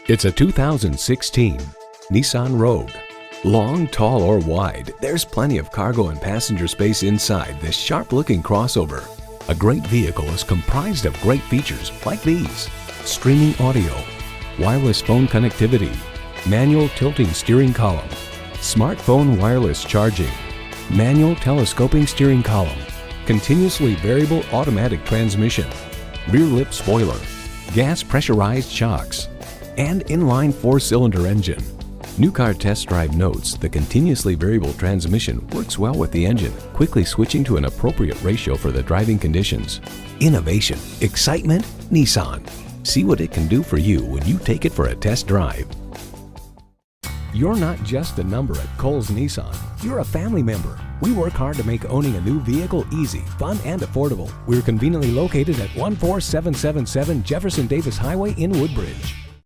It's a 2016 Nissan Rogue. Long, tall, or wide, there's plenty of cargo and passenger space inside this sharp-looking crossover. A great vehicle is comprised of great features like these: streaming audio, wireless phone connectivity, manual tilting steering column, smartphone wireless charging, manual telescoping steering column, continuously variable automatic transmission, rear lip spoiler, gas pressurized shocks, and inline 4-cylinder engine. New Car Test Drive notes the continuously variable transmission works well with the engine, quickly switching to an appropriate ratio for the driving conditions. Innovation, excitement, Nissan. See what it can do for you when you take it for a test drive. You're not just a number at Cowles Nissan. You're a family member. We work hard to make owning a new vehicle easy, fun, and affordable. We're conveniently located at 14777 Jefferson Davis Highway in Woodbridge.